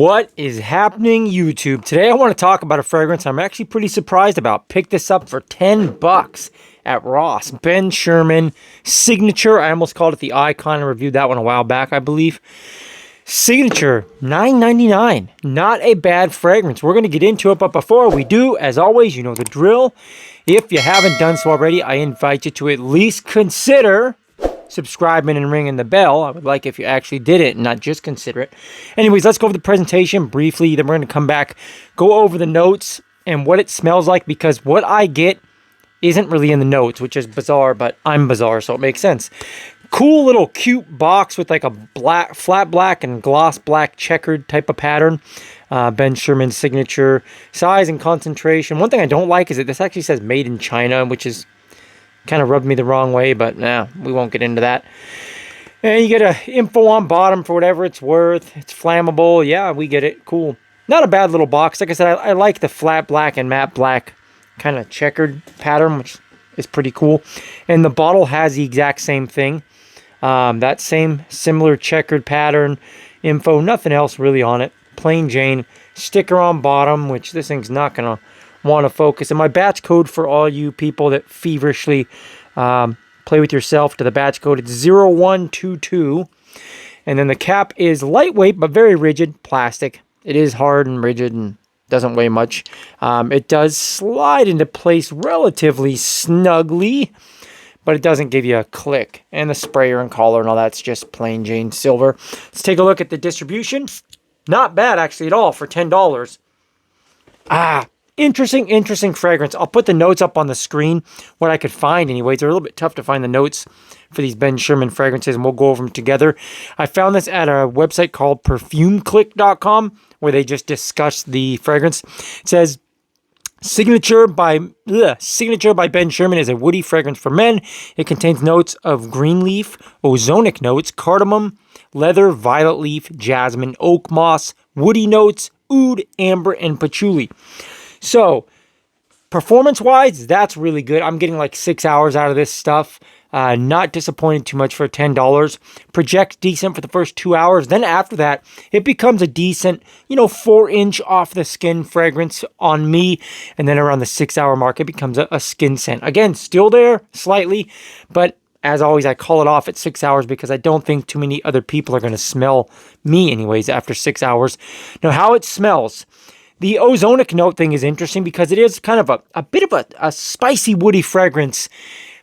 What is happening, YouTube? Today I want to talk about a fragrance I'm actually pretty surprised about. Picked this up for 10 bucks at Ross. Ben Sherman Signature. I almost called it the Icon. I reviewed that one a while back, I believe. Signature, $9.99. Not a bad fragrance. We're going to get into it, but before we do, as always, you know the drill. If you haven't done so already, I invite you to at least consider subscribing and ringing the bell. I would like if you actually did it and not just consider it. Anyways, let's go over the presentation briefly. Then we're going to come back, go over the notes and what it smells like, because what I get isn't really in the notes, which is bizarre, but I'm bizarre, so it makes sense. Cool little cute box with like a black, flat black and gloss black checkered type of pattern. Ben Sherman Signature. Size and concentration. One thing I don't like is that this actually says made in China, which is kind of rubbed me the wrong way, but nah, we won't get into that. And you get a info on bottom for whatever it's worth. It's flammable. Yeah, we get it. Cool. Not a bad little box. Like I said, I like the flat black and matte black kind of checkered pattern, which is pretty cool. And the bottle has the exact same thing. That same similar checkered pattern info. Nothing else really on it. Plain Jane. Sticker on bottom, which this thing's not going to want to focus. And my batch code for all you people that feverishly play with yourself to the batch code, it's 0122. And then the cap is lightweight but very rigid plastic. It is hard and rigid and doesn't weigh much. It does slide into place relatively snugly, but it doesn't give you a click. And the sprayer and collar and all that's just plain Jane silver. Let's take a look at the distribution. Not bad actually at all for $10. Interesting fragrance. I'll put the notes up on the screen, what I could find anyways. They're a little bit tough to find the notes for these Ben Sherman fragrances, and we'll go over them together. I found this at a website called perfumeclick.com, where they just discuss the fragrance. It says, Signature by Ben Sherman is a woody fragrance for men. It contains notes of green leaf, ozonic notes, cardamom, leather, violet leaf, jasmine, oak moss, woody notes, oud, amber, and patchouli. So, performance-wise, that's really good. I'm getting like 6 hours out of this stuff. Not disappointed too much for $10. Projects decent for the first 2 hours. Then after that, it becomes a decent, 4-inch off the skin fragrance on me. And then around the 6-hour mark, it becomes a skin scent. Again, still there slightly, but as always, I call it off at 6 hours because I don't think too many other people are going to smell me anyways after 6 hours. Now, how it smells. The ozonic note thing is interesting because it is kind of a bit of a spicy, woody fragrance,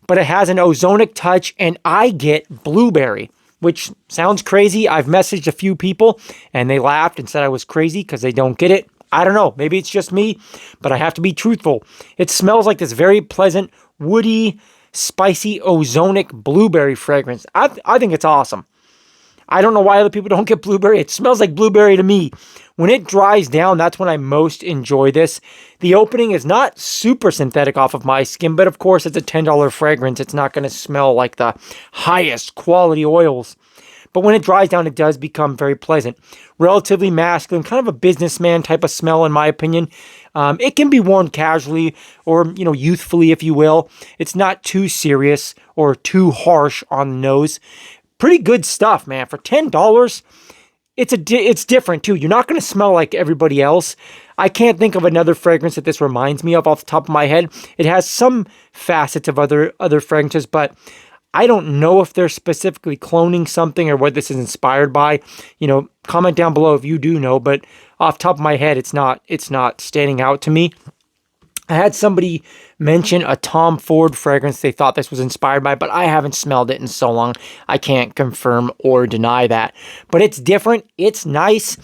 but it has an ozonic touch, and I get blueberry, which sounds crazy. I've messaged a few people, and they laughed and said I was crazy because they don't get it. I don't know. Maybe it's just me, but I have to be truthful. It smells like this very pleasant, woody, spicy, ozonic blueberry fragrance. I think it's awesome. I don't know why other people don't get blueberry. It smells like blueberry to me. When it dries down, that's when I most enjoy this. The opening is not super synthetic off of my skin, but of course it's a $10 fragrance. It's not going to smell like the highest quality oils. But when it dries down, it does become very pleasant. Relatively masculine, kind of a businessman type of smell in my opinion. It can be worn casually or, youthfully, if you will. It's not too serious or too harsh on the nose. Pretty good stuff, man. For $10, it's different too. You're not going to smell like everybody else. I can't think of another fragrance that this reminds me of off the top of my head. It has some facets of other fragrances, but I don't know if they're specifically cloning something or what this is inspired by. Comment down below if you do know, but off the top of my head, it's not standing out to me. I had somebody mention a Tom Ford fragrance they thought this was inspired by, but I haven't smelled it in so long. I can't confirm or deny that. But it's different. It's nice.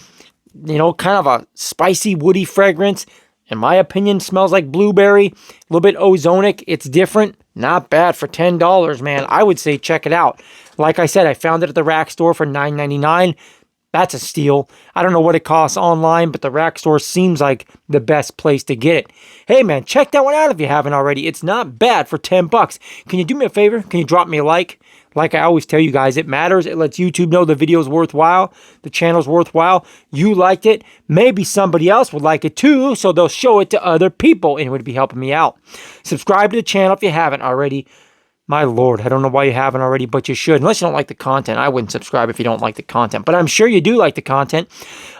Kind of a spicy, woody fragrance. In my opinion, smells like blueberry. A little bit ozonic. It's different. Not bad for $10, man. I would say check it out. Like I said, I found it at the rack store for $9.99. That's a steal. I don't know what it costs online, but the rack store seems like the best place to get it. Hey, man, check that one out if you haven't already. It's not bad for 10 bucks. Can you do me a favor? Can you drop me a like? Like I always tell you guys, it matters. It lets YouTube know the video's worthwhile, the channel's worthwhile. You liked it. Maybe somebody else would like it too, so they'll show it to other people, and it would be helping me out. Subscribe to the channel if you haven't already. My Lord, I don't know why you haven't already, but you should. Unless you don't like the content. I wouldn't subscribe if you don't like the content. But I'm sure you do like the content.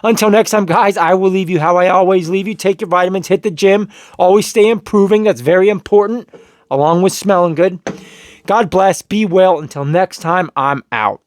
Until next time, guys, I will leave you how I always leave you. Take your vitamins, hit the gym. Always stay improving. That's very important, along with smelling good. God bless. Be well. Until next time, I'm out.